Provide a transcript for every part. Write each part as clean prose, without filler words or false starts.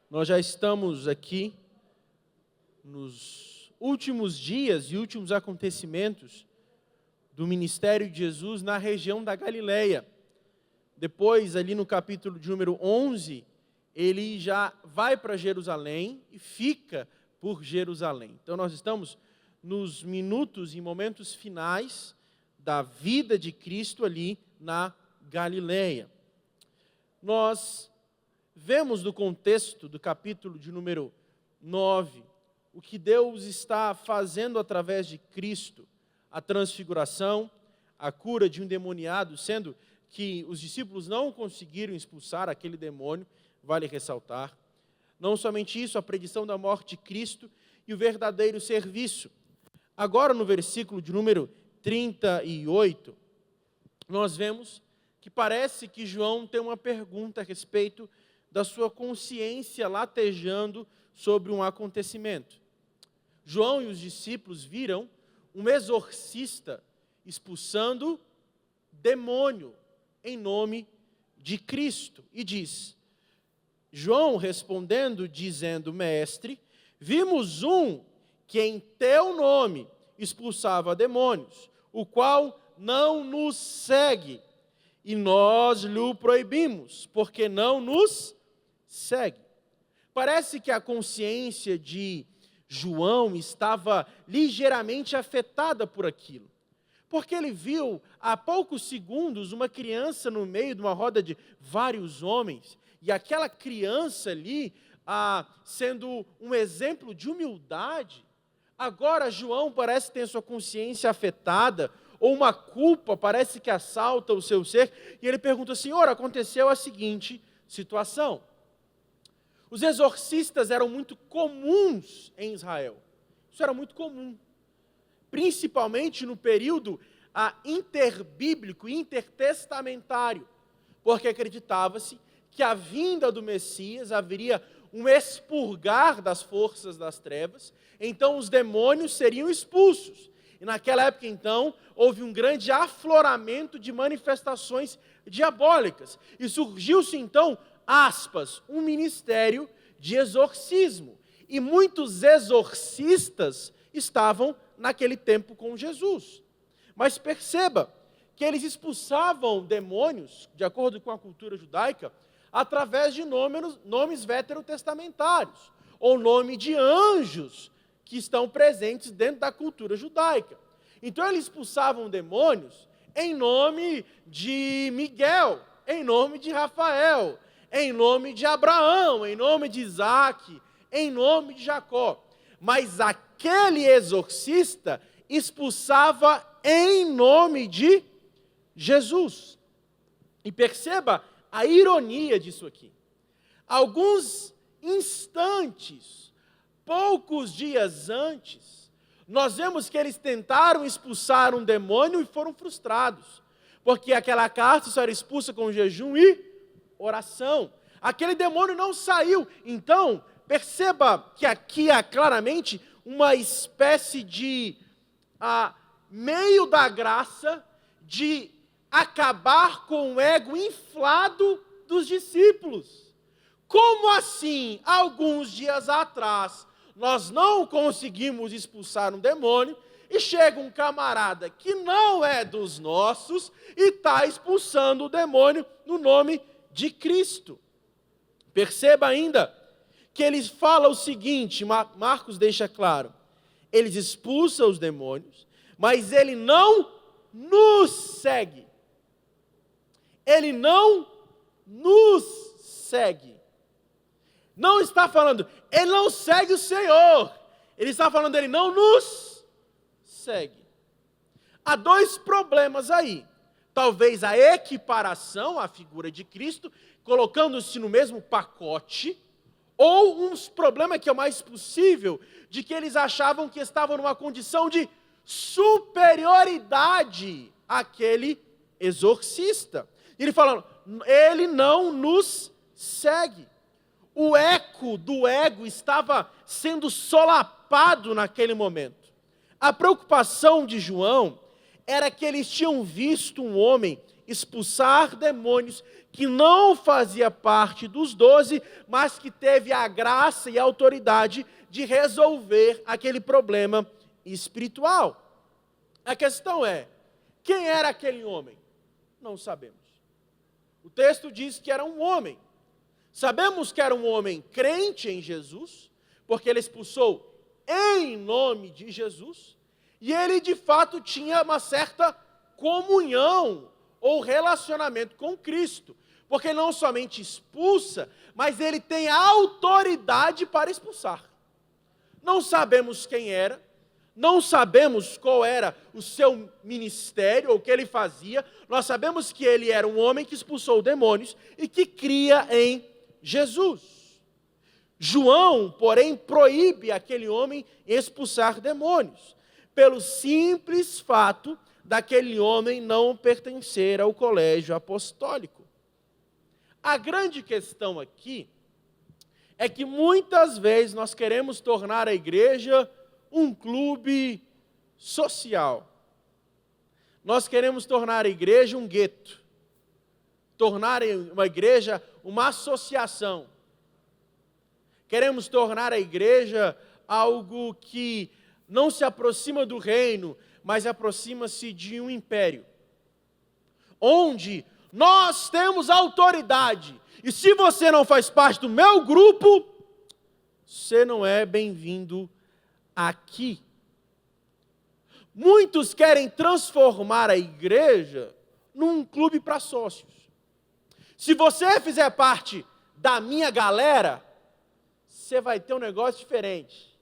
Nós já estamos aqui nos últimos dias e últimos acontecimentos do ministério de Jesus na região da Galileia. Depois, ali no capítulo de número 11, ele já vai para Jerusalém e fica por Jerusalém. Então, nós estamos nos minutos e momentos finais da vida de Cristo ali na Galileia. Nós vemos no contexto do capítulo de número 9, o que Deus está fazendo através de Cristo, a transfiguração, a cura de um endemoniado, sendo que os discípulos não conseguiram expulsar aquele demônio, vale ressaltar. Não somente isso, a predição da morte de Cristo e o verdadeiro serviço. Agora, no versículo de número 38, nós vemos que parece que João tem uma pergunta a respeito da sua consciência latejando sobre um acontecimento. João e os discípulos viram um exorcista expulsando demônio em nome de Cristo. E diz, João respondendo, dizendo, Mestre, vimos um que em teu nome expulsava demônios, o qual não nos segue, e nós lhe proibimos, porque não nos segue. Parece que a consciência de João estava ligeiramente afetada por aquilo, porque ele viu há poucos segundos uma criança no meio de uma roda de vários homens, e aquela criança ali, sendo um exemplo de humildade. Agora João parece ter sua consciência afetada, ou uma culpa parece que assalta o seu ser, e ele pergunta, Senhor, aconteceu a seguinte situação. Os exorcistas eram muito comuns em Israel. Isso era muito comum. Principalmente no período interbíblico, intertestamentário. Porque acreditava-se que a vinda do Messias haveria um expurgar das forças das trevas, então os demônios seriam expulsos. E naquela época, então, houve um grande afloramento de manifestações diabólicas. E surgiu-se, então, um ministério de exorcismo. E muitos exorcistas estavam naquele tempo com Jesus. Mas perceba que eles expulsavam demônios, de acordo com a cultura judaica, através de nomes veterotestamentários, ou nome de anjos que estão presentes dentro da cultura judaica. Então eles expulsavam demônios em nome de Miguel, em nome de Rafael, em nome de Abraão, em nome de Isaac, em nome de Jacó. Mas aquele exorcista expulsava em nome de Jesus. E perceba a ironia disso aqui. Alguns instantes, poucos dias antes, nós vemos que eles tentaram expulsar um demônio e foram frustrados. Porque aquela casta só era expulsa com jejum e oração. Aquele demônio não saiu. Então, perceba que aqui há claramente uma espécie de meio da graça de acabar com o ego inflado dos discípulos. Como assim, alguns dias atrás, nós não conseguimos expulsar um demônio, e chega um camarada que não é dos nossos, e está expulsando o demônio no nome de Cristo. Perceba ainda que eles falam o seguinte, Marcos deixa claro, eles expulsam os demônios, mas ele não nos segue. Ele não nos segue. Não está falando, ele não segue o Senhor. Ele está falando, ele não nos segue. Há dois problemas aí. Talvez a equiparação à figura de Cristo, colocando-se no mesmo pacote, ou um problema que é o mais possível, de que eles achavam que estavam numa condição de superioridade àquele exorcista. E ele falando, ele não nos segue. O eco do ego estava sendo solapado naquele momento. A preocupação de João era que eles tinham visto um homem expulsar demônios que não fazia parte dos 12, mas que teve a graça e a autoridade de resolver aquele problema espiritual. A questão é, quem era aquele homem? Não sabemos. O texto diz que era um homem. Sabemos que era um homem crente em Jesus, porque ele expulsou em nome de Jesus, e ele de fato tinha uma certa comunhão ou relacionamento com Cristo, porque ele não somente expulsa, mas ele tem autoridade para expulsar. Não sabemos quem era, não sabemos qual era o seu ministério, ou o que ele fazia, nós sabemos que ele era um homem que expulsou demônios e que cria em Jesus. João, porém, proíbe aquele homem expulsar demônios, pelo simples fato daquele homem não pertencer ao colégio apostólico. A grande questão aqui é que muitas vezes nós queremos tornar a igreja um clube social. Nós queremos tornar a igreja um gueto, tornar uma igreja uma associação. Queremos tornar a igreja algo que não se aproxima do reino, mas aproxima-se de um império, onde nós temos autoridade, e se você não faz parte do meu grupo, você não é bem-vindo aqui. Muitos querem transformar a igreja num clube para sócios. Se você fizer parte da minha galera, você vai ter um negócio diferente.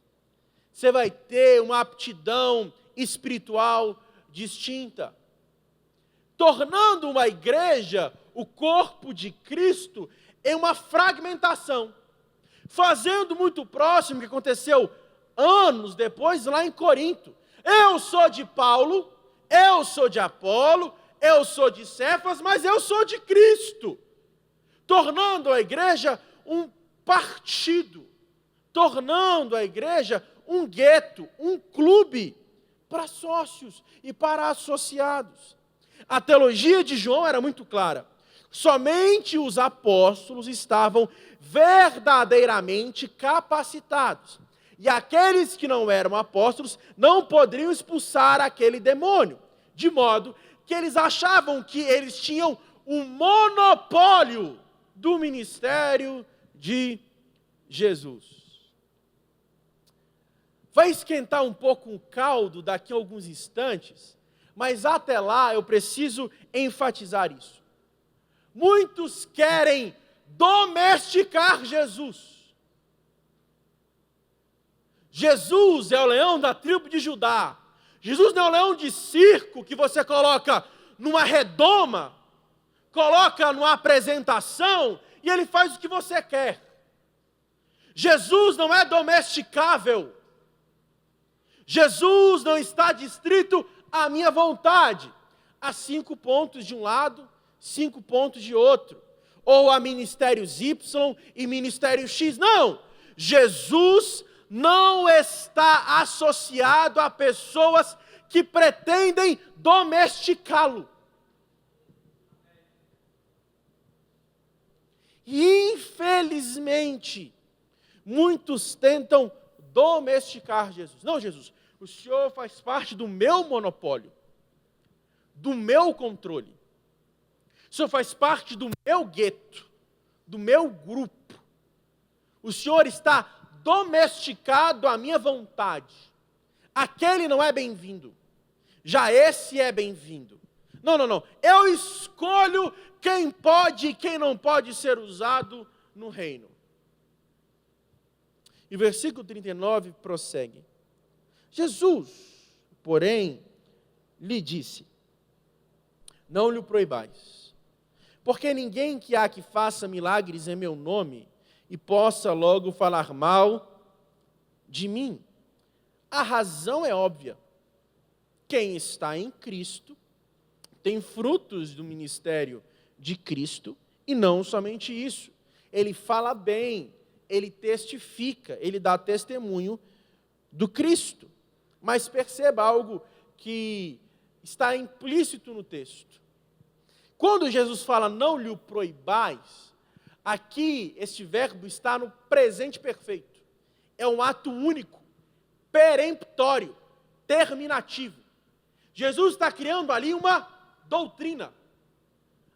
Você vai ter uma aptidão espiritual distinta. Tornando uma igreja, o corpo de Cristo, em uma fragmentação. Fazendo muito próximo o que aconteceu anos depois lá em Corinto. Eu sou de Paulo, eu sou de Apolo, eu sou de Cefas, mas eu sou de Cristo. Tornando a igreja um partido. Tornando a igreja um gueto, um clube para sócios e para associados. A teologia de João era muito clara. Somente os apóstolos estavam verdadeiramente capacitados. E aqueles que não eram apóstolos não poderiam expulsar aquele demônio. De modo que eles achavam que eles tinham um monopólio do ministério de Jesus. Vai esquentar um pouco o caldo daqui a alguns instantes, mas até lá eu preciso enfatizar isso. Muitos querem domesticar Jesus. Jesus é o leão da tribo de Judá. Jesus não é o leão de circo que você coloca numa redoma, coloca numa apresentação e ele faz o que você quer. Jesus não é domesticável. Jesus não está distrito à minha vontade. Há 5 pontos de um lado, 5 pontos de outro. Ou há ministérios Y e ministério X. Não! Jesus não está associado a pessoas que pretendem domesticá-lo. E, infelizmente, muitos tentam domesticar Jesus. Não, Jesus, o Senhor faz parte do meu monopólio, do meu controle. O Senhor faz parte do meu gueto, do meu grupo. O Senhor está domesticado à minha vontade. Aquele não é bem-vindo. Já esse é bem-vindo. Não. Eu escolho quem pode e quem não pode ser usado no reino. E o versículo 39 prossegue. Jesus, porém, lhe disse: não lhe proibais, porque ninguém que há que faça milagres em meu nome e possa logo falar mal de mim. A razão é óbvia. Quem está em Cristo tem frutos do ministério de Cristo, e não somente isso. Ele fala bem, ele testifica, ele dá testemunho do Cristo. Mas perceba algo que está implícito no texto. Quando Jesus fala não lhe o proibais, aqui este verbo está no presente perfeito. É um ato único, peremptório, terminativo. Jesus está criando ali uma doutrina.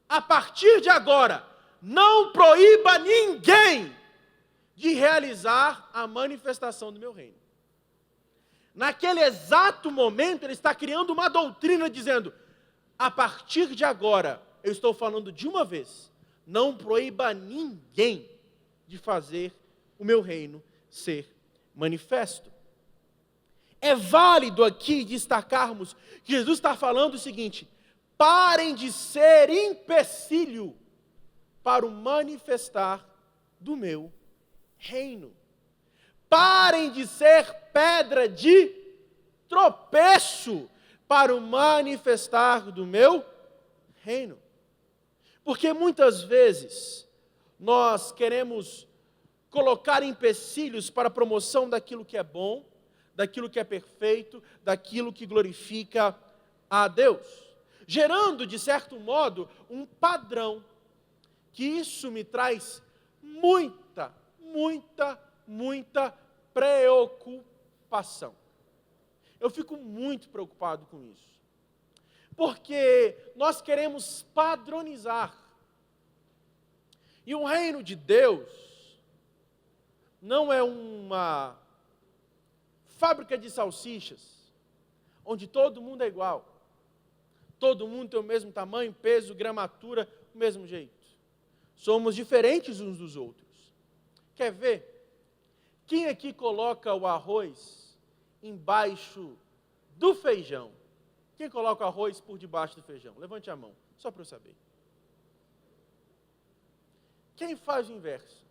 A partir de agora, não proíba ninguém de realizar a manifestação do meu reino. Naquele exato momento, ele está criando uma doutrina dizendo, a partir de agora, eu estou falando de uma vez, não proíba ninguém de fazer o meu reino ser manifesto. É válido aqui destacarmos que Jesus está falando o seguinte, parem de ser empecilho para o manifestar do meu reino. Parem de ser pedra de tropeço para o manifestar do meu reino. Porque muitas vezes nós queremos colocar empecilhos para a promoção daquilo que é bom, daquilo que é perfeito, daquilo que glorifica a Deus, gerando, de certo modo, um padrão, que isso me traz muita preocupação. Eu fico muito preocupado com isso, porque nós queremos padronizar, e o reino de Deus não é uma fábrica de salsichas, onde todo mundo é igual, todo mundo tem o mesmo tamanho, peso, gramatura, o mesmo jeito. Somos diferentes uns dos outros. Quer ver? Quem aqui coloca o arroz embaixo do feijão? Quem coloca o arroz por debaixo do feijão? Levante a mão, só para eu saber. Quem faz o inverso?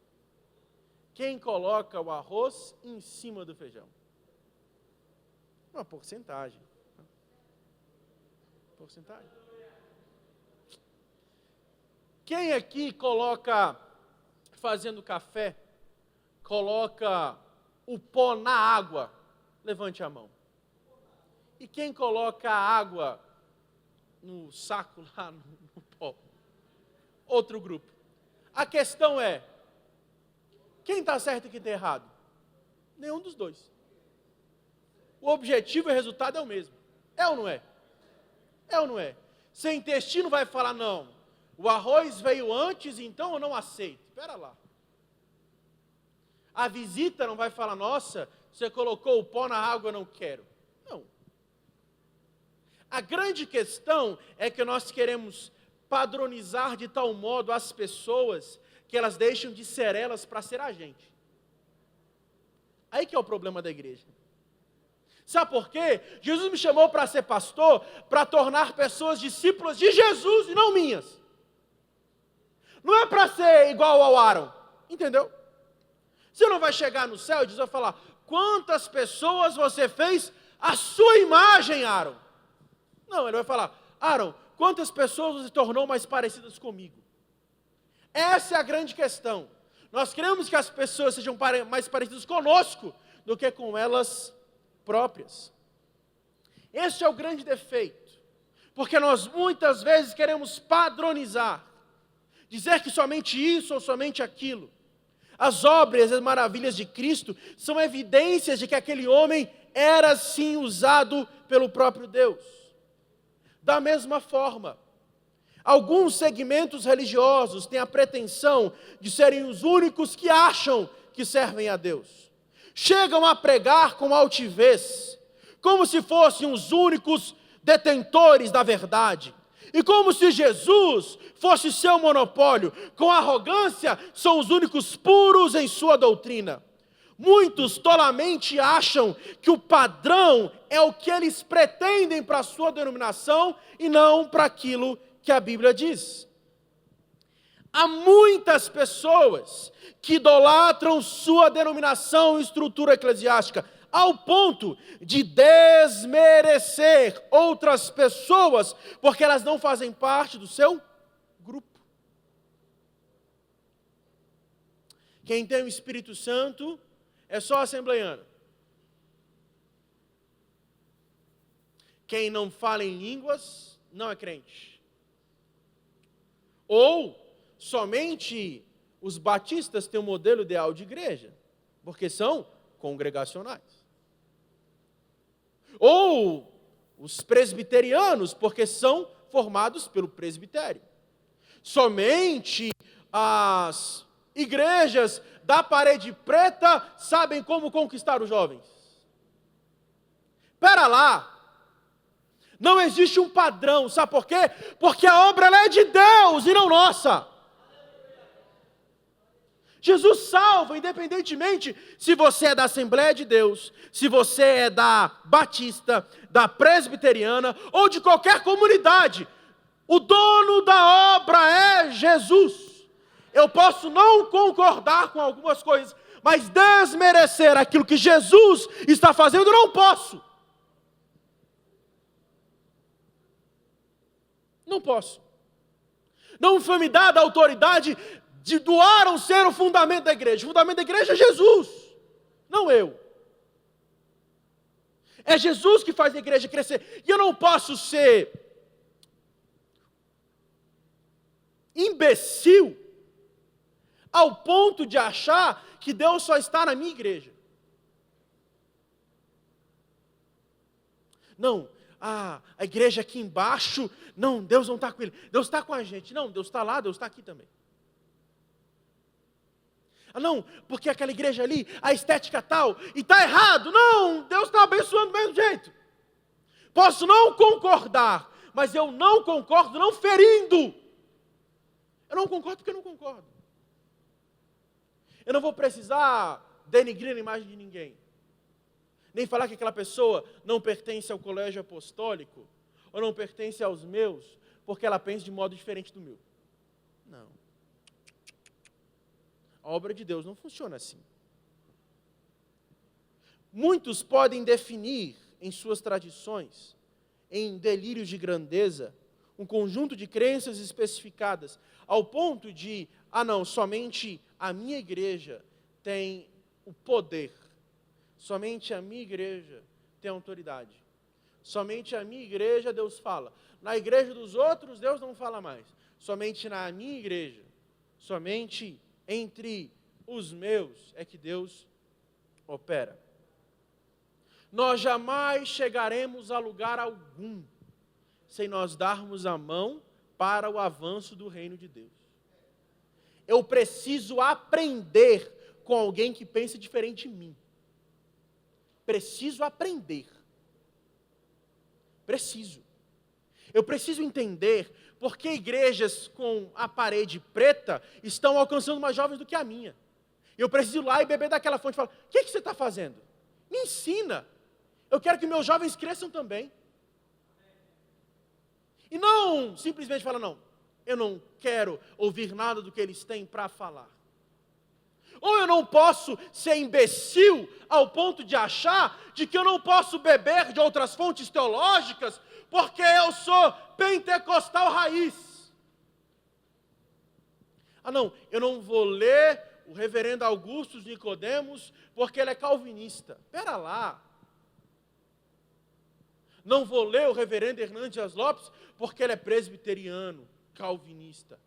Quem coloca o arroz em cima do feijão? Uma porcentagem. Porcentagem. Quem aqui coloca, fazendo café, coloca o pó na água? Levante a mão. E quem coloca a água no saco lá, no pó? Outro grupo. A questão é, quem está certo e quem está errado? Nenhum dos dois. O objetivo e o resultado é o mesmo. É ou não é? É ou não é? Seu intestino vai falar, não, o arroz veio antes, então eu não aceito. Espera lá. A visita não vai falar, nossa, você colocou o pó na água, eu não quero. Não. A grande questão é que nós queremos padronizar de tal modo as pessoas que elas deixam de ser elas para ser a gente. Aí que é o problema da igreja. Sabe por quê? Jesus me chamou para ser pastor, para tornar pessoas discípulas de Jesus e não minhas. Não é para ser igual ao Aaron, entendeu? Você não vai chegar no céu e Jesus vai falar, quantas pessoas você fez a sua imagem, Aaron? Não, ele vai falar, Aaron, quantas pessoas você tornou mais parecidas comigo? Essa é a grande questão. Nós queremos que as pessoas sejam mais parecidas conosco do que com elas próprias. Esse é o grande defeito, porque nós muitas vezes queremos padronizar, dizer que somente isso ou somente aquilo. As obras e as maravilhas de Cristo são evidências de que aquele homem era sim usado pelo próprio Deus. Da mesma forma, alguns segmentos religiosos têm a pretensão de serem os únicos que acham que servem a Deus. Chegam a pregar com altivez, como se fossem os únicos detentores da verdade. E como se Jesus fosse seu monopólio, com arrogância, são os únicos puros em sua doutrina. Muitos tolamente acham que o padrão é o que eles pretendem para a sua denominação e não para aquilo que a Bíblia diz. Há muitas pessoas que idolatram sua denominação e estrutura eclesiástica, ao ponto de desmerecer outras pessoas, porque elas não fazem parte do seu grupo. Quem tem o Espírito Santo é só assembleiano. Quem não fala em línguas não é crente. Ou somente os batistas têm um modelo ideal de igreja, porque são congregacionais. Ou os presbiterianos, porque são formados pelo presbitério. Somente as igrejas da parede preta sabem como conquistar os jovens. Espera lá. Não existe um padrão, sabe por quê? Porque a obra ela é de Deus e não nossa. Jesus salva, independentemente se você é da Assembleia de Deus, se você é da Batista, da Presbiteriana ou de qualquer comunidade. O dono da obra é Jesus. Eu posso não concordar com algumas coisas, mas desmerecer aquilo que Jesus está fazendo, eu não posso. Não posso. Não foi me dada a autoridade de doar ou ser o fundamento da igreja. O fundamento da igreja é Jesus, não eu. É Jesus que faz a igreja crescer. E eu não posso ser imbecil ao ponto de achar que Deus só está na minha igreja. Não, a igreja aqui embaixo, não, Deus não está com ele. Deus está com a gente. Não, Deus está lá, Deus está aqui também. Ah, não, porque aquela igreja ali, a estética tal, e está errado. Não, Deus está abençoando do mesmo jeito. Posso não concordar, mas eu não concordo não ferindo. Eu não concordo porque eu não concordo. Eu não vou precisar denigrir a imagem de ninguém. Nem falar que aquela pessoa não pertence ao colégio apostólico, ou não pertence aos meus, porque ela pensa de modo diferente do meu. Não. A obra de Deus não funciona assim. Muitos podem definir em suas tradições, em delírios de grandeza, um conjunto de crenças especificadas, ao ponto de, não, somente a minha igreja tem o poder, somente a minha igreja tem autoridade, somente a minha igreja Deus fala, na igreja dos outros Deus não fala mais, somente na minha igreja, somente entre os meus é que Deus opera. Nós jamais chegaremos a lugar algum sem nós darmos a mão para o avanço do reino de Deus. Eu preciso aprender com alguém que pensa diferente de mim. Preciso aprender. Preciso. Eu preciso entender por que igrejas com a parede preta estão alcançando mais jovens do que a minha. Eu preciso ir lá e beber daquela fonte e falar, o que você está fazendo? Me ensina. Eu quero que meus jovens cresçam também. E não simplesmente falar, não, eu não quero ouvir nada do que eles têm para falar. Ou eu não posso ser imbecil ao ponto de achar de que eu não posso beber de outras fontes teológicas porque eu sou pentecostal raiz. Não, eu não vou ler o reverendo Augusto Nicodemos porque ele é calvinista. Espera lá. Não vou ler o reverendo Hernandes Lopes porque ele é presbiteriano, calvinista.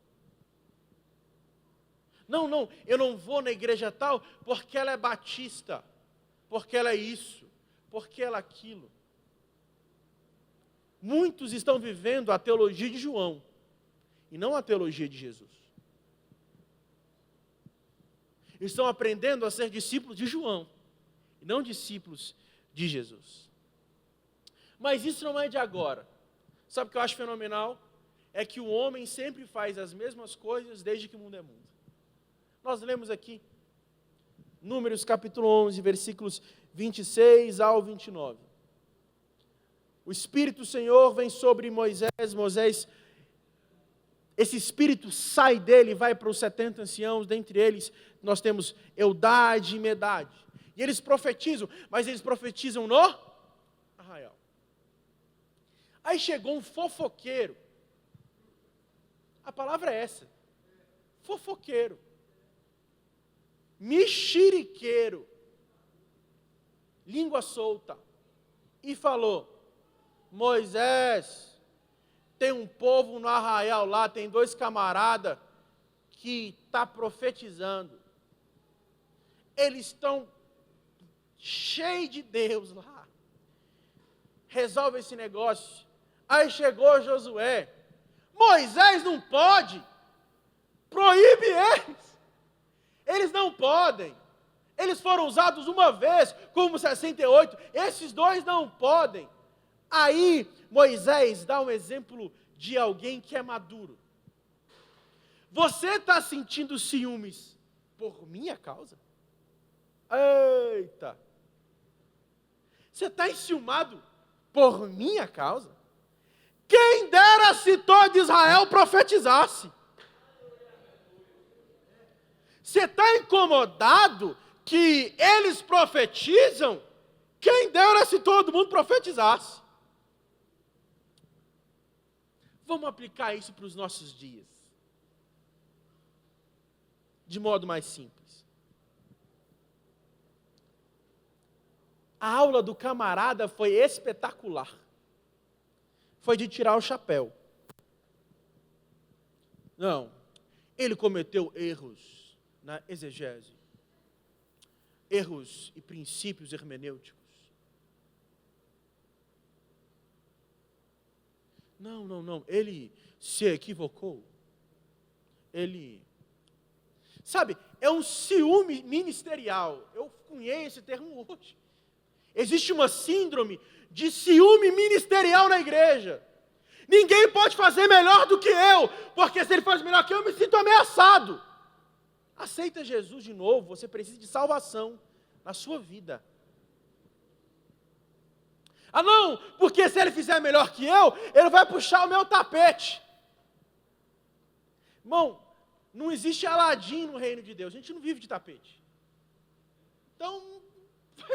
Não, eu não vou na igreja tal porque ela é batista, porque ela é isso, porque ela é aquilo. Muitos estão vivendo a teologia de João e não a teologia de Jesus. Estão aprendendo a ser discípulos de João e não discípulos de Jesus. Mas isso não é de agora. Sabe o que eu acho fenomenal? É que o homem sempre faz as mesmas coisas desde que o mundo é mundo. Nós lemos aqui, Números capítulo 11, versículos 26 ao 29. O Espírito do Senhor vem sobre Moisés, esse Espírito sai dele e vai para os 70 anciãos, dentre eles nós temos Eldade e Medade. E eles profetizam, mas eles profetizam no arraial. Aí chegou um fofoqueiro. A palavra é essa. Fofoqueiro. Mexeriqueiro. Língua solta. E falou, Moisés, tem um povo no arraial lá, tem 2 camaradas que estão profetizando. Eles estão cheios de Deus lá. Resolve esse negócio. Aí chegou Josué. Moisés não pode. Proíbe eles. Eles não podem. Eles foram usados uma vez, como 68. Esses 2 não podem. Aí Moisés dá um exemplo de alguém que é maduro. Você está sentindo ciúmes por minha causa? Eita! Você está enciumado por minha causa? Quem dera se todo Israel profetizasse. Você está incomodado que eles profetizam? Quem dera se todo mundo profetizasse. Vamos aplicar isso para os nossos dias. De modo mais simples. A aula do camarada foi espetacular. Foi de tirar o chapéu. Não, ele cometeu erros na exegese. Erros e princípios hermenêuticos. Não, ele se equivocou. Sabe, é um ciúme ministerial. Eu cunhei esse termo hoje. Existe uma síndrome de ciúme ministerial na igreja. Ninguém pode fazer melhor do que eu, porque se ele faz melhor que eu me sinto ameaçado. Aceita Jesus de novo, você precisa de salvação na sua vida. Ah não, porque se ele fizer melhor que eu, ele vai puxar o meu tapete. Irmão, não existe Aladim no reino de Deus, a gente não vive de tapete. Então,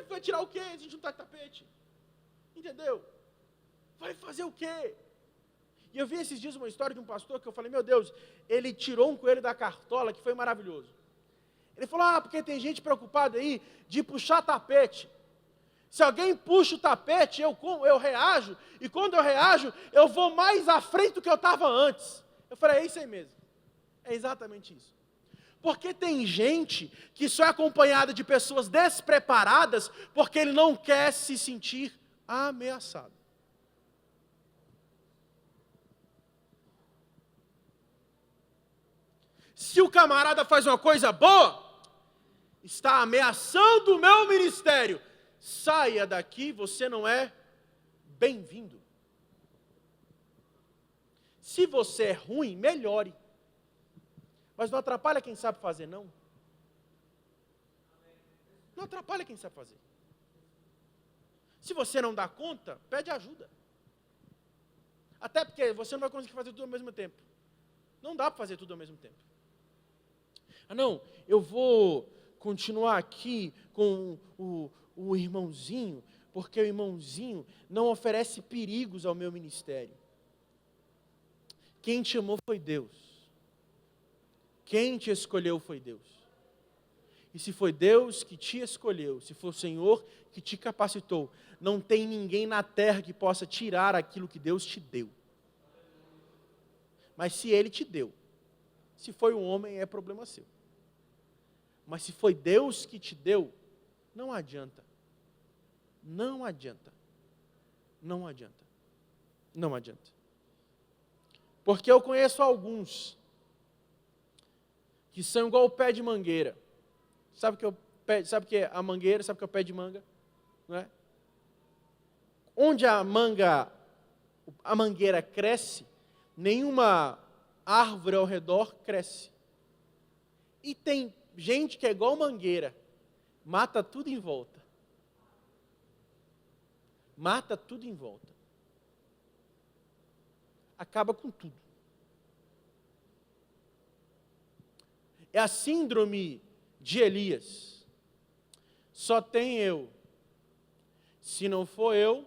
vai tirar o quê se a gente não está de tapete? Entendeu? Vai fazer o quê? E eu vi esses dias uma história de um pastor que eu falei, meu Deus, ele tirou um coelho da cartola que foi maravilhoso. Ele falou, porque tem gente preocupada aí de puxar tapete. Se alguém puxa o tapete, eu reajo, e quando eu reajo, eu vou mais à frente do que eu estava antes. Eu falei, é isso aí mesmo. É exatamente isso. Porque tem gente que só é acompanhada de pessoas despreparadas porque ele não quer se sentir ameaçado. Se o camarada faz uma coisa boa, está ameaçando o meu ministério. Saia daqui, você não é bem-vindo. Se você é ruim, melhore. Mas não atrapalha quem sabe fazer, não. Não atrapalha quem sabe fazer. Se você não dá conta, pede ajuda. Até porque você não vai conseguir fazer tudo ao mesmo tempo. Não dá para fazer tudo ao mesmo tempo. Não, eu vou continuar aqui com o irmãozinho, porque o irmãozinho não oferece perigos ao meu ministério. Quem te chamou foi Deus. Quem te escolheu foi Deus. E se foi Deus que te escolheu, se foi o Senhor que te capacitou, não tem ninguém na terra que possa tirar aquilo que Deus te deu. Mas se Ele te deu, se foi um homem, é problema seu. Mas se foi Deus que te deu, não adianta. Não adianta. Não adianta. Não adianta. Porque eu conheço alguns que são igual o pé de mangueira. Sabe o que é a mangueira? Sabe o que é o pé de manga? Não é? Onde a mangueira cresce, nenhuma árvore ao redor cresce. E tem gente que é igual mangueira, mata tudo em volta. Mata tudo em volta. Acaba com tudo. É a síndrome de Elias. Só tem eu. Se não for eu,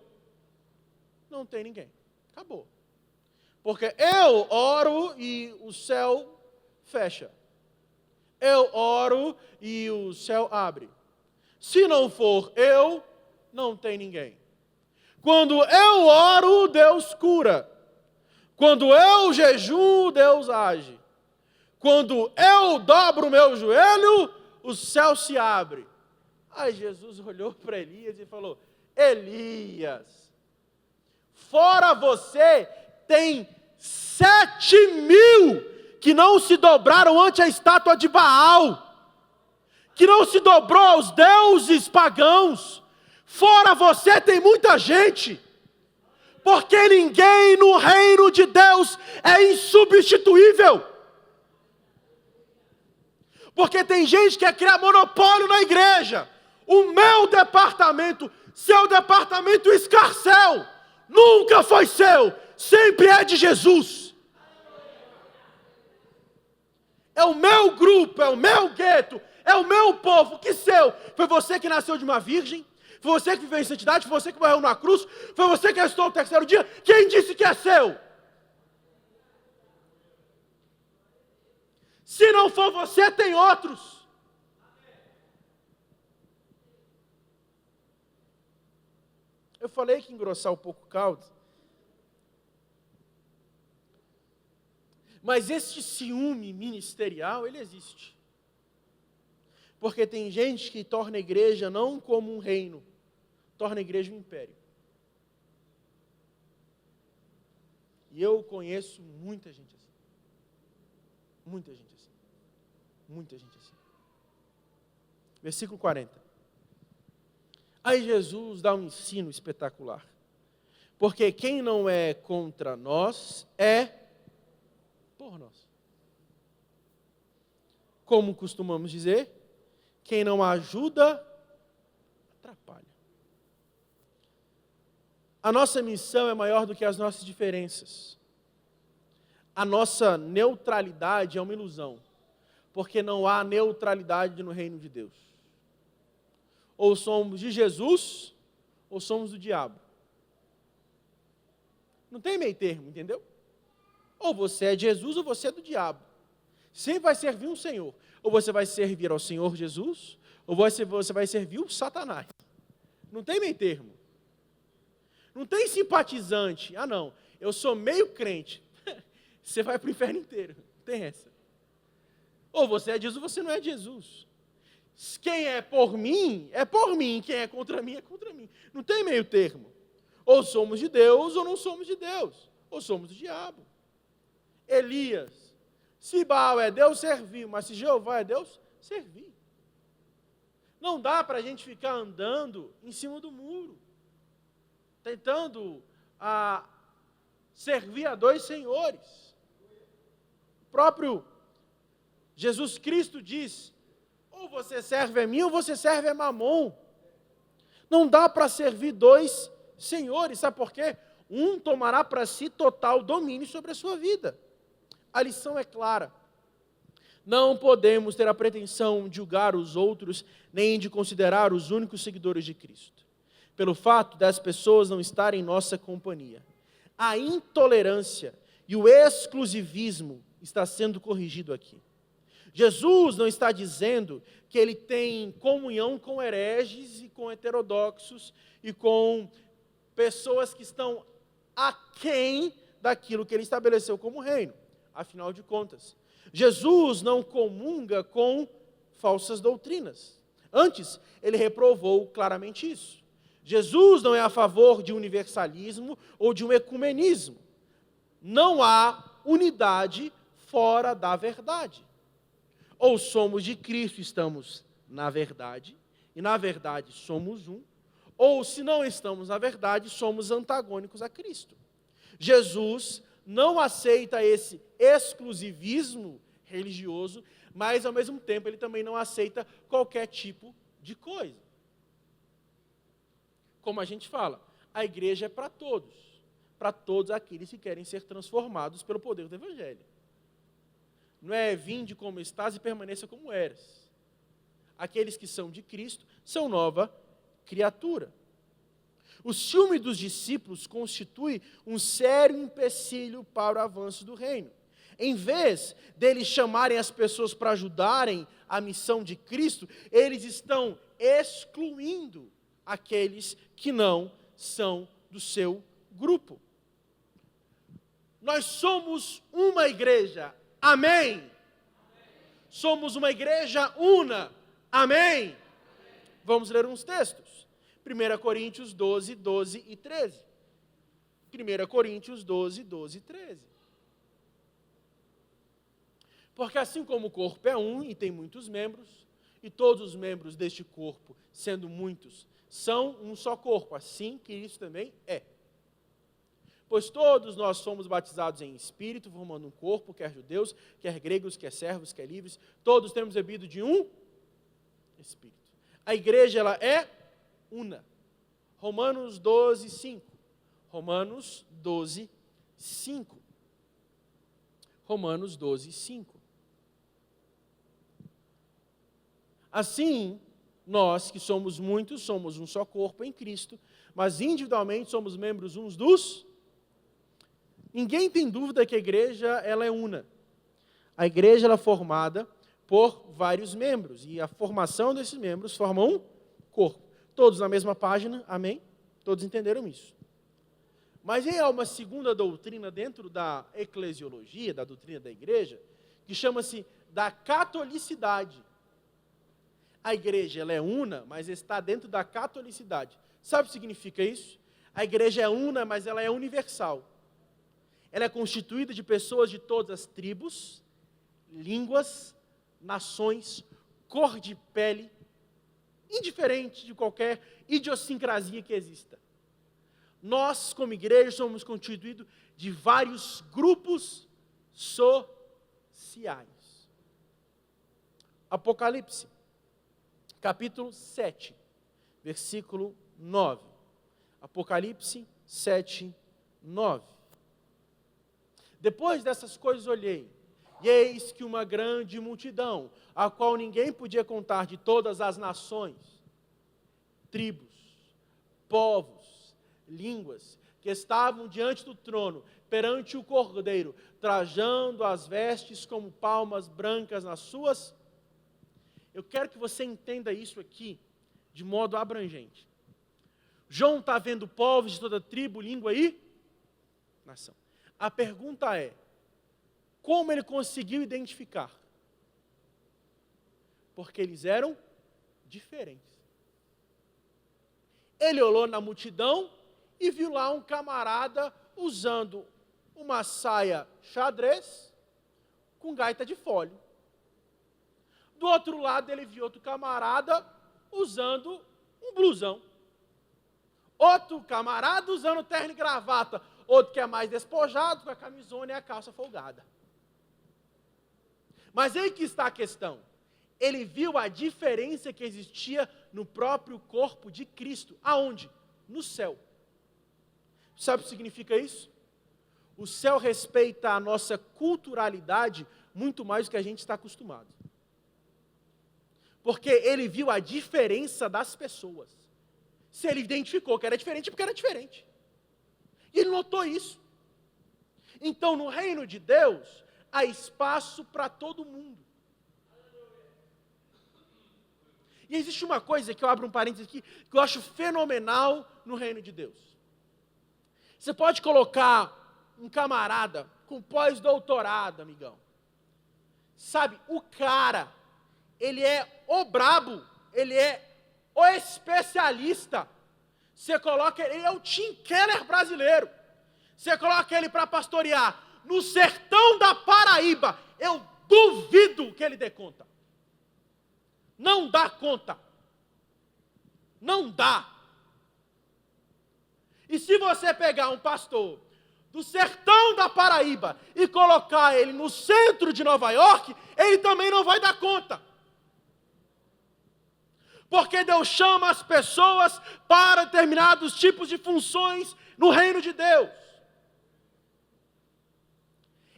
não tem ninguém. Acabou. Porque eu oro e o céu fecha. Eu oro e o céu abre. Se não for eu, não tem ninguém. Quando eu oro, Deus cura. Quando eu jejuo, Deus age. Quando eu dobro o meu joelho, o céu se abre. Aí Jesus olhou para Elias e falou: Elias, fora você tem 7.000 que não se dobraram ante a estátua de Baal, que não se dobrou aos deuses pagãos. Fora você tem muita gente, porque ninguém no reino de Deus é insubstituível. Porque tem gente que quer criar monopólio na igreja. O meu departamento, seu departamento escarcel, nunca foi seu, sempre é de Jesus. É o meu grupo, é o meu gueto, é o meu povo. Que seu? Foi você que nasceu de uma virgem? Foi você que viveu em santidade? Foi você que morreu na cruz? Foi você que ressuscitou no terceiro dia? Quem disse que é seu? Se não for você, tem outros. Eu falei que engrossar um pouco o caldo. Mas este ciúme ministerial, ele existe. Porque tem gente que torna a igreja não como um reino, torna a igreja um império. E eu conheço muita gente assim. Muita gente assim. Muita gente assim. Versículo 40. Aí Jesus dá um ensino espetacular. Porque quem não é contra nós é por nós. Como costumamos dizer, quem não ajuda, atrapalha. A nossa missão é maior do que as nossas diferenças. A nossa neutralidade é uma ilusão. Porque não há neutralidade no reino de Deus. Ou somos de Jesus, ou somos do diabo. Não tem meio termo, entendeu? Ou você é de Jesus, ou você é do diabo. Sempre vai servir um Senhor. Ou você vai servir ao Senhor Jesus, ou você vai servir o Satanás. Não tem meio termo. Não tem simpatizante. Ah, não, eu sou meio crente. Você vai para o inferno inteiro. Não tem essa. Ou você é de Jesus, ou você não é de Jesus. Quem é por mim, é por mim. Quem é contra mim, é contra mim. Não tem meio termo. Ou somos de Deus, ou não somos de Deus. Ou somos do diabo. Elias, se Baal é Deus, servir. Mas se Jeová é Deus, servir. Não dá para a gente ficar andando em cima do muro. Tentando servir a dois senhores. O próprio Jesus Cristo diz: ou você serve a mim, ou você serve a Mamon. Não dá para servir dois senhores, sabe por quê? Um tomará para si total domínio sobre a sua vida. A lição é clara. Não podemos ter a pretensão de julgar os outros, nem de considerar os únicos seguidores de Cristo, pelo fato das pessoas não estarem em nossa companhia. A intolerância e o exclusivismo está sendo corrigido aqui. Jesus não está dizendo que ele tem comunhão com hereges e com heterodoxos e com pessoas que estão aquém daquilo que ele estabeleceu como reino. Afinal de contas, Jesus não comunga com falsas doutrinas. Antes, ele reprovou claramente isso. Jesus não é a favor de universalismo ou de um ecumenismo. Não há unidade fora da verdade. Ou somos de Cristo, estamos na verdade, e na verdade somos um, ou se não estamos na verdade, somos antagônicos a Cristo. Jesus não aceita esse exclusivismo religioso, mas ao mesmo tempo ele também não aceita qualquer tipo de coisa. Como a gente fala, a igreja é para todos aqueles que querem ser transformados pelo poder do Evangelho. Não é vinde como estás e permaneça como eras. Aqueles que são de Cristo são nova criatura. O ciúme dos discípulos constitui um sério empecilho para o avanço do reino. Em vez deles chamarem as pessoas para ajudarem a missão de Cristo, eles estão excluindo aqueles que não são do seu grupo. Nós somos uma igreja. Amém? Somos uma igreja una. Amém? Vamos ler uns textos. 1 Coríntios 12, 12 e 13. 1 Coríntios 12, 12 e 13. Porque assim como o corpo é um e tem muitos membros, e todos os membros deste corpo, sendo muitos, são um só corpo, assim Cristo também é. Pois todos nós somos batizados em espírito, formando um corpo, quer judeus, quer gregos, quer servos, quer livres, todos temos bebido de um espírito. A igreja, ela é una. Romanos 12, 5. Romanos 12, 5. Romanos 12, 5. Assim, nós que somos muitos, somos um só corpo em Cristo, mas individualmente somos membros uns dos... Ninguém tem dúvida que a igreja ela é una. A igreja ela é formada por vários membros, e a formação desses membros forma um corpo. Todos na mesma página, amém? Todos entenderam isso. Mas há uma segunda doutrina dentro da eclesiologia, da doutrina da igreja, que chama-se da catolicidade. A igreja ela é una, mas está dentro da catolicidade. Sabe o que significa isso? A igreja é una, mas ela é universal. Ela é constituída de pessoas de todas as tribos, línguas, nações, cor de pele, indiferente de qualquer idiosincrasia que exista. Nós, como igreja, somos constituídos de vários grupos sociais. Apocalipse, capítulo 7, versículo 9. Apocalipse 7, 9. Depois dessas coisas olhei, e eis que uma grande multidão, a qual ninguém podia contar, de todas as nações, tribos, povos, línguas, que estavam diante do trono, perante o Cordeiro, trajando as vestes como palmas brancas nas suas. Eu quero que você entenda isso aqui de modo abrangente. João está vendo povos de toda tribo, língua e nação. A pergunta é, como ele conseguiu identificar? Porque eles eram diferentes. Ele olhou na multidão e viu lá um camarada usando uma saia xadrez com gaita de fole. Do outro lado ele viu outro camarada usando um blusão. Outro camarada usando terno e gravata. Outro que é mais despojado, com a camisona e a calça folgada. Mas aí que está a questão. Ele viu a diferença que existia no próprio corpo de Cristo. Aonde? No céu. Sabe o que significa isso? O céu respeita a nossa culturalidade muito mais do que a gente está acostumado. Porque ele viu a diferença das pessoas. Se ele identificou que era diferente, é porque era diferente. E ele notou isso. Então, no reino de Deus, há espaço para todo mundo. E existe uma coisa que eu abro um parênteses aqui, que eu acho fenomenal no reino de Deus. Você pode colocar um camarada com pós-doutorado, amigão. Sabe, o cara, ele é o brabo, ele é o especialista. Você coloca ele é o Tim Keller brasileiro. Você coloca ele para pastorear no sertão da Paraíba. Eu duvido que ele dê conta. Não dá conta. Não dá. E se você pegar um pastor do sertão da Paraíba e colocar ele no centro de Nova York, ele também não vai dar conta. Porque Deus chama as pessoas para determinados tipos de funções no reino de Deus.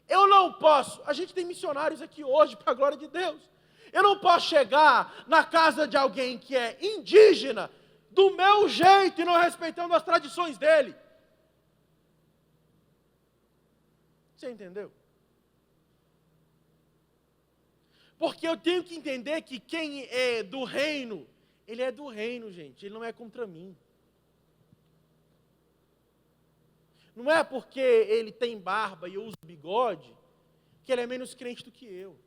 Eu não posso, a gente tem missionários aqui hoje, para a glória de Deus. Eu não posso chegar na casa de alguém que é indígena, do meu jeito e não respeitando as tradições dele. Você entendeu? Porque eu tenho que entender que quem é do reino, ele é do reino, gente, ele não é contra mim. Não é porque ele tem barba e eu uso bigode que ele é menos crente do que eu.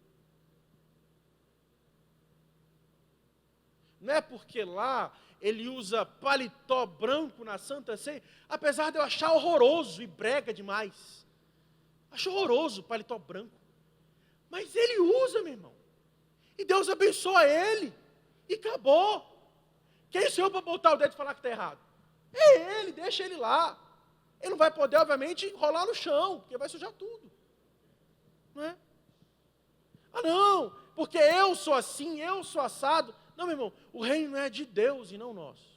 Não é porque lá ele usa paletó branco na Santa Ceia, apesar de eu achar horroroso e brega demais. Acho horroroso o paletó branco. Mas ele usa, meu irmão. E Deus abençoa ele. E acabou. Quem sou eu para botar o dedo e falar que está errado? É ele, deixa ele lá. Ele não vai poder, obviamente, rolar no chão, porque vai sujar tudo. Não é? Ah, não, porque eu sou assim, eu sou assado. Não, meu irmão, o reino é de Deus e não nosso.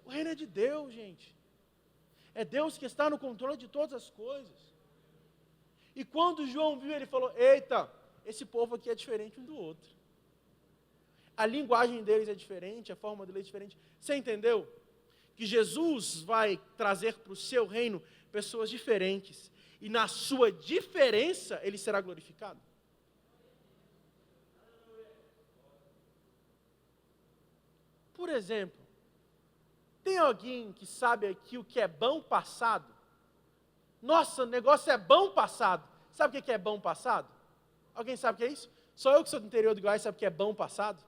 O reino é de Deus, gente. É Deus que está no controle de todas as coisas. E quando João viu, ele falou, eita, esse povo aqui é diferente um do outro. A linguagem deles é diferente, a forma deles é diferente. Você entendeu? Que Jesus vai trazer para o seu reino pessoas diferentes. E na sua diferença, ele será glorificado. Por exemplo, tem alguém que sabe aqui o que é bom passado? Nossa, o negócio é bom passado. Sabe o que é bom passado? Alguém sabe o que é isso? Só eu que sou do interior do Goiás sabe o que é bom passado?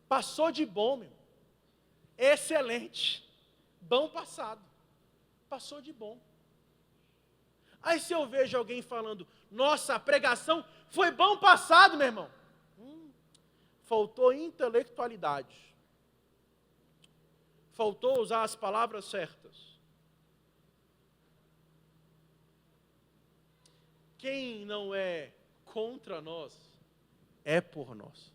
Passou de bom, meu. Excelente. Bom passado. Passou de bom. Aí se eu vejo alguém falando, nossa, a pregação foi bom passado, meu irmão. Faltou intelectualidade. Faltou usar as palavras certas. Quem não é contra nós, é por nós.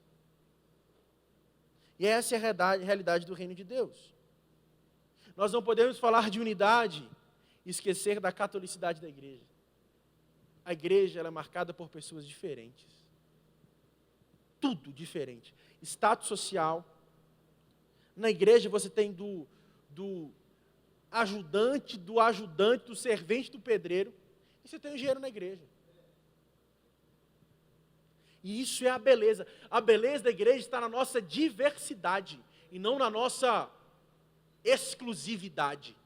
E essa é a realidade do reino de Deus. Nós não podemos falar de unidade e esquecer da catolicidade da igreja. A igreja ela é marcada por pessoas diferentes. Tudo diferente. Status social. Na igreja você tem do ajudante, do servente do pedreiro. E você tem o engenheiro na igreja. E isso é a beleza. A beleza da igreja está na nossa diversidade e não na nossa exclusividade.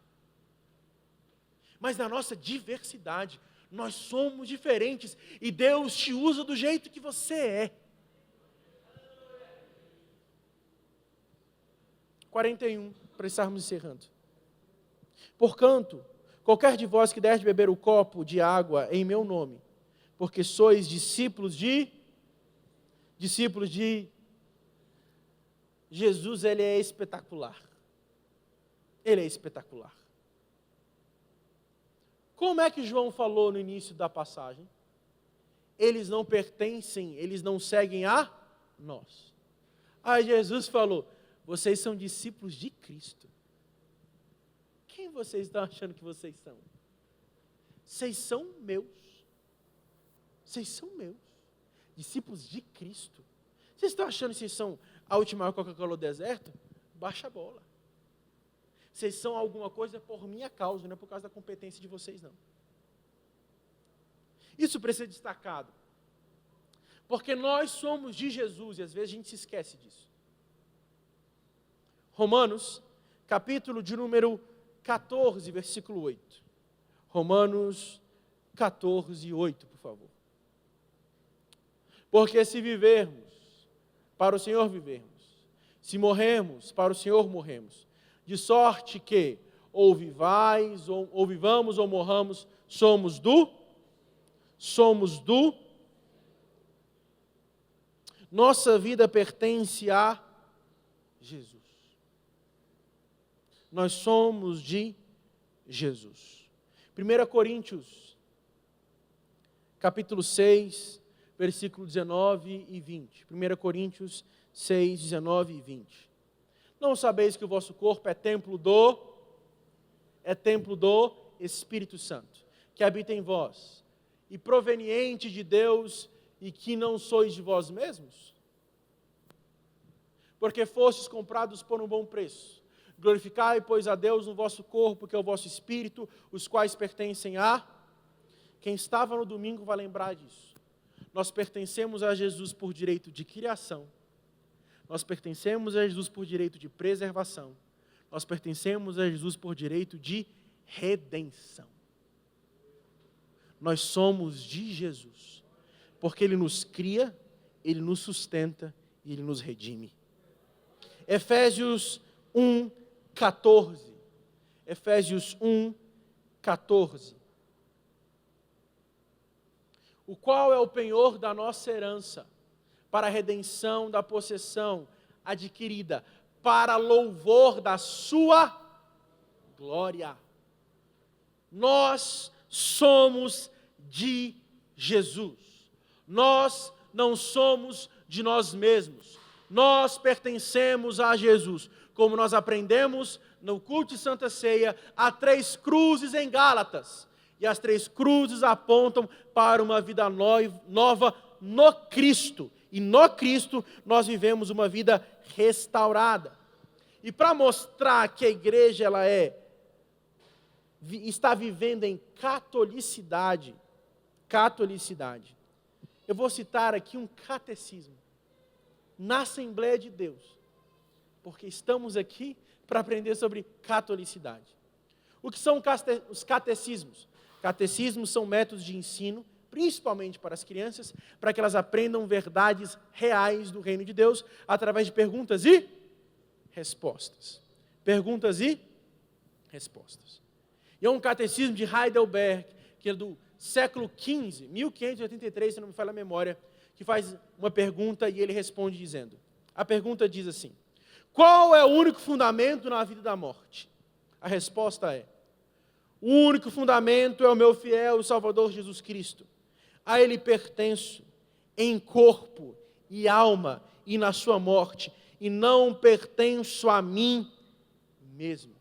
Mas na nossa diversidade. Nós somos diferentes e Deus te usa do jeito que você é. 41, para estarmos encerrando. Portanto, qualquer de vós que der de beber o copo de água em meu nome, porque sois discípulos de Jesus, ele é espetacular. Ele é espetacular. Como é que João falou no início da passagem? Eles não pertencem, eles não seguem a nós. Aí Jesus falou, vocês são discípulos de Cristo. Quem vocês estão achando que vocês são? Vocês são meus. Vocês são meus. Discípulos de Cristo. Vocês estão achando que vocês são a última Coca-Cola do deserto? Baixa a bola. Vocês são alguma coisa por minha causa, não é por causa da competência de vocês, não. Isso precisa ser destacado. Porque nós somos de Jesus e às vezes a gente se esquece disso. Romanos, capítulo de número 14, versículo 8. Romanos 14, 8, por favor. Porque se vivermos, para o Senhor vivermos. Se morrermos, para o Senhor morremos. De sorte que, ou vivamos ou morramos, somos do. Nossa vida pertence a Jesus. Nós somos de Jesus. 1 Coríntios, capítulo 6, versículo 19 e 20. 1 Coríntios 6, 19 e 20. Não sabeis que o vosso corpo é templo do Espírito Santo, que habita em vós, e proveniente de Deus, e que não sois de vós mesmos? Porque fostes comprados por um bom preço. Glorificai, pois, a Deus no vosso corpo, que é o vosso espírito, os quais pertencem a... Quem estava no domingo vai lembrar disso. Nós pertencemos a Jesus por direito de criação. Nós pertencemos a Jesus por direito de preservação. nós pertencemos a Jesus por direito de redenção. Nós somos de Jesus, porque Ele nos cria, Ele nos sustenta e Ele nos redime. Efésios 1:14. Efésios 1:14. O qual é o penhor da nossa herança, para a redenção da possessão adquirida, para louvor da sua glória. Nós somos de Jesus. Nós não somos de nós mesmos. Nós pertencemos a Jesus. Como nós aprendemos no culto de Santa Ceia, há 3 cruzes em Gálatas. E as 3 cruzes apontam para uma vida nova no Cristo. E no Cristo nós vivemos uma vida restaurada. E para mostrar que a igreja está vivendo em catolicidade, eu vou citar aqui um catecismo na Assembleia de Deus, porque estamos aqui para aprender sobre catolicidade. O que são os catecismos? Catecismos são métodos de ensino, principalmente para as crianças, para que elas aprendam verdades reais do reino de Deus, através de perguntas e respostas. Perguntas e respostas. E é um catecismo de Heidelberg, que é do século XV, 1583, se não me falha a memória, que faz uma pergunta e ele responde dizendo, a pergunta diz assim: qual é o único fundamento na vida e da morte? A resposta é: o único fundamento é o meu fiel Salvador Jesus Cristo. A Ele pertenço em corpo e alma e na sua morte, e não pertenço a mim mesmo.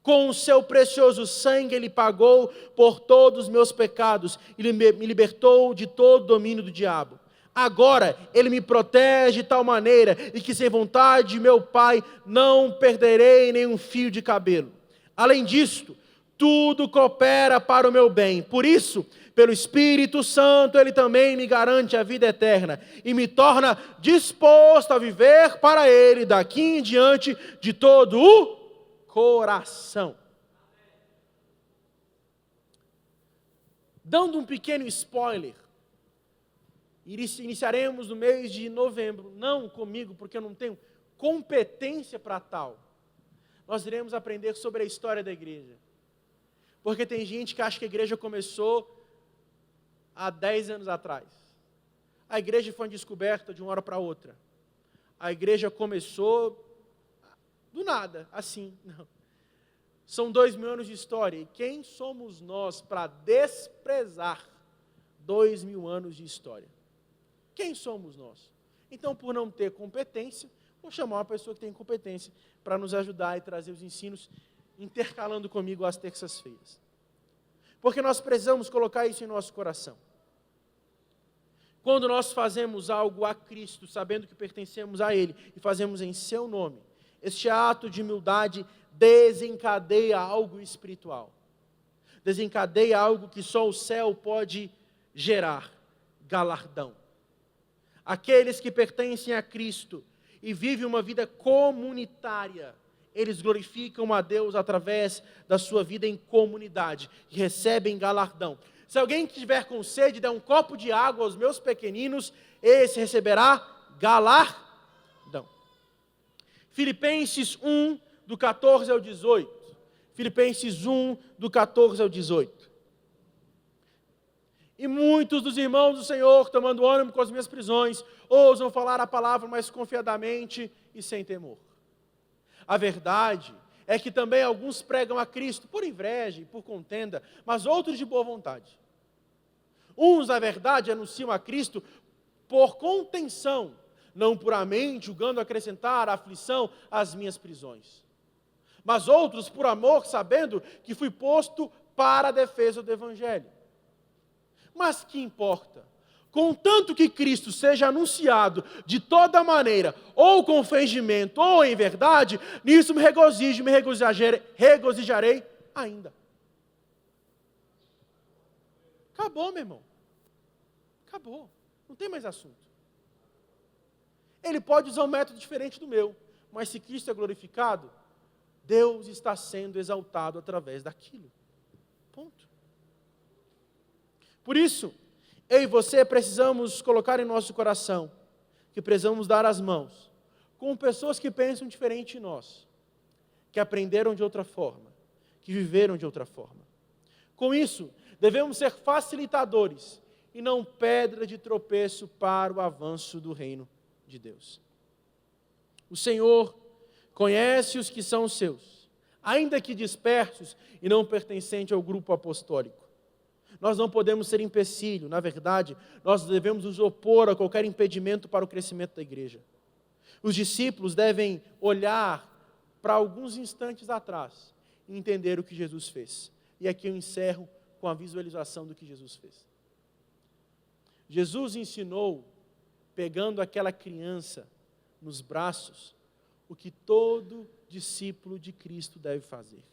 Com o seu precioso sangue Ele pagou por todos os meus pecados e me libertou de todo o domínio do diabo. Agora Ele me protege de tal maneira e que sem vontade de meu Pai não perderei nenhum fio de cabelo. Além disto, tudo coopera para o meu bem. Por isso, pelo Espírito Santo, Ele também me garante a vida eterna e me torna disposto a viver para Ele daqui em diante de todo o coração. Dando um pequeno spoiler, iniciaremos no mês de novembro, não comigo, porque eu não tenho competência para tal. Nós iremos aprender sobre a história da igreja. Porque tem gente que acha que a igreja começou há 10 anos atrás. A igreja foi descoberta de uma hora para outra. A igreja começou do nada, assim. Não. São 2000 anos de história. E quem somos nós para desprezar 2000 anos de história? Quem somos nós? Então, por não ter competência, vou chamar uma pessoa que tem competência para nos ajudar e trazer os ensinos, intercalando comigo às terças-feiras. Porque nós precisamos colocar isso em nosso coração. Quando nós fazemos algo a Cristo, sabendo que pertencemos a Ele, e fazemos em seu nome, este ato de humildade desencadeia algo espiritual. Desencadeia algo que só o céu pode gerar: galardão. Aqueles que pertencem a Cristo e vivem uma vida comunitária, eles glorificam a Deus através da sua vida em comunidade e recebem galardão. Se alguém que estiver com sede der um copo de água aos meus pequeninos, esse receberá galardão. Filipenses 1, do 14 ao 18. Filipenses 1, do 14 ao 18. E muitos dos irmãos do Senhor, tomando ânimo com as minhas prisões, ousam falar a palavra mais confiadamente e sem temor. A verdade é que também alguns pregam a Cristo por inveja e por contenda, mas outros de boa vontade. Uns, na verdade, anunciam a Cristo por contenção, não puramente julgando acrescentar a aflição às minhas prisões. Mas outros por amor, sabendo que fui posto para a defesa do Evangelho. Mas que importa? Contanto que Cristo seja anunciado de toda maneira, ou com fingimento, ou em verdade, nisso me regozijo, me regozijarei ainda. Acabou, meu irmão. Acabou. Não tem mais assunto. Ele pode usar um método diferente do meu, mas se Cristo é glorificado, Deus está sendo exaltado através daquilo. Ponto. Por isso, eu e você precisamos colocar em nosso coração que precisamos dar as mãos com pessoas que pensam diferente de nós, que aprenderam de outra forma, que viveram de outra forma. Com isso, devemos ser facilitadores e não pedra de tropeço para o avanço do reino de Deus. O Senhor conhece os que são seus, ainda que dispersos e não pertencentes ao grupo apostólico. Nós não podemos ser empecilho, na verdade, nós devemos nos opor a qualquer impedimento para o crescimento da igreja. Os discípulos devem olhar para alguns instantes atrás e entender o que Jesus fez. E aqui eu encerro com a visualização do que Jesus fez. Jesus ensinou, pegando aquela criança nos braços, o que todo discípulo de Cristo deve fazer.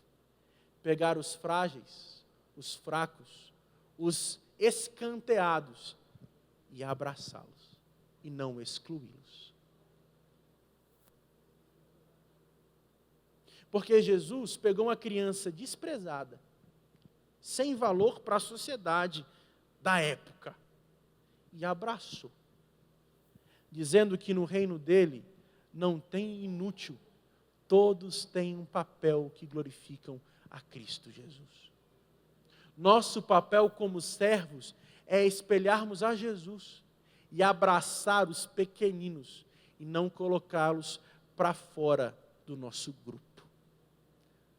Pegar os frágeis, os fracos, os escanteados e abraçá-los e não excluí-los. Porque Jesus pegou uma criança desprezada, sem valor para a sociedade da época, e abraçou, dizendo que no reino dele não tem inútil, todos têm um papel que glorificam a Cristo Jesus. Nosso papel como servos é espelharmos a Jesus e abraçar os pequeninos e não colocá-los para fora do nosso grupo.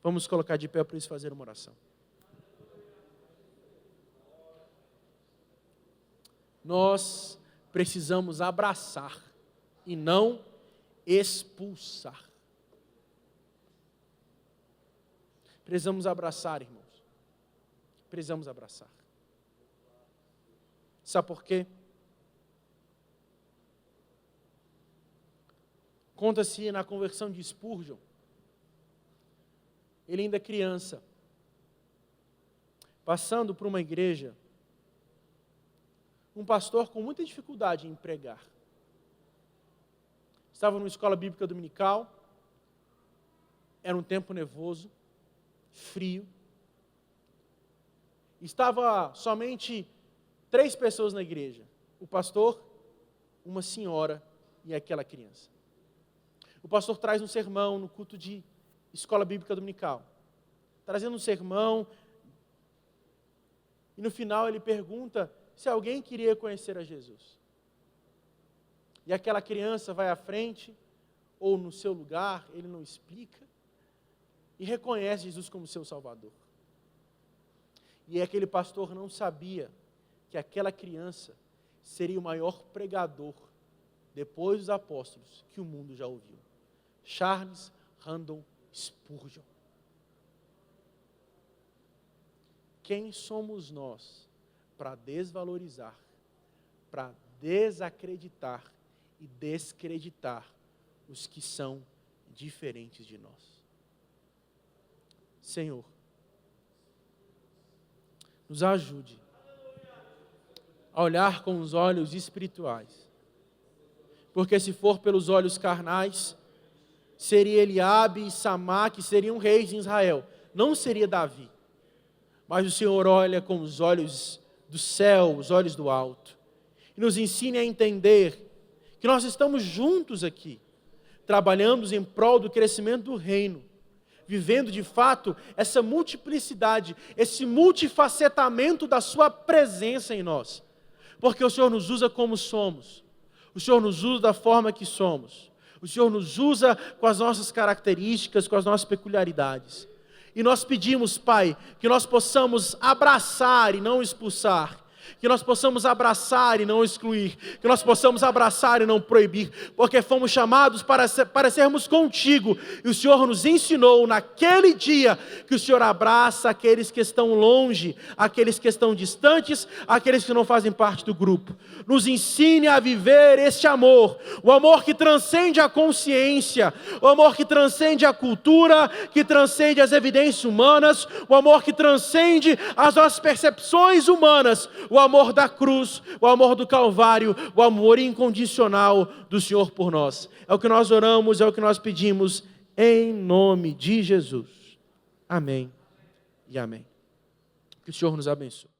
Vamos colocar de pé para isso fazer uma oração. Nós precisamos abraçar e não expulsar. Precisamos abraçar, irmãos. Precisamos abraçar. Sabe por quê? Conta-se na conversão de Spurgeon. Ele ainda criança, passando por uma igreja, um pastor com muita dificuldade em pregar. Estava numa escola bíblica dominical, era um tempo nevoso, frio. Estava somente 3 pessoas na igreja, o pastor, uma senhora e aquela criança. O pastor traz um sermão no culto de escola bíblica dominical, trazendo um sermão, e no final ele pergunta se alguém queria conhecer a Jesus. E aquela criança vai à frente, ou no seu lugar, ele não explica, e reconhece Jesus como seu Salvador. E aquele pastor não sabia que aquela criança seria o maior pregador, depois dos apóstolos, que o mundo já ouviu. Charles Haddon Spurgeon. Quem somos nós para desvalorizar, para desacreditar e descreditar os que são diferentes de nós? Senhor, nos ajude a olhar com os olhos espirituais, porque se for pelos olhos carnais, seria Eliabe e Samá, que seriam reis em Israel, não seria Davi. Mas o Senhor olha com os olhos do céu, os olhos do alto, e nos ensine a entender que nós estamos juntos aqui, trabalhando em prol do crescimento do reino, vivendo de fato essa multiplicidade, esse multifacetamento da sua presença em nós, porque o Senhor nos usa como somos, o Senhor nos usa da forma que somos, o Senhor nos usa com as nossas características, com as nossas peculiaridades. E nós pedimos, Pai, que nós possamos abraçar e não expulsar, que nós possamos abraçar e não excluir, que nós possamos abraçar e não proibir, porque fomos chamados para sermos contigo, e o Senhor nos ensinou naquele dia que o Senhor abraça aqueles que estão longe, aqueles que estão distantes, aqueles que não fazem parte do grupo. Nos ensine a viver este amor, o amor que transcende a consciência, o amor que transcende a cultura, que transcende as evidências humanas, o amor que transcende as nossas percepções humanas, o amor da cruz, o amor do Calvário, o amor incondicional do Senhor por nós. É o que nós oramos, é o que nós pedimos, em nome de Jesus. Amém e amém. Que o Senhor nos abençoe.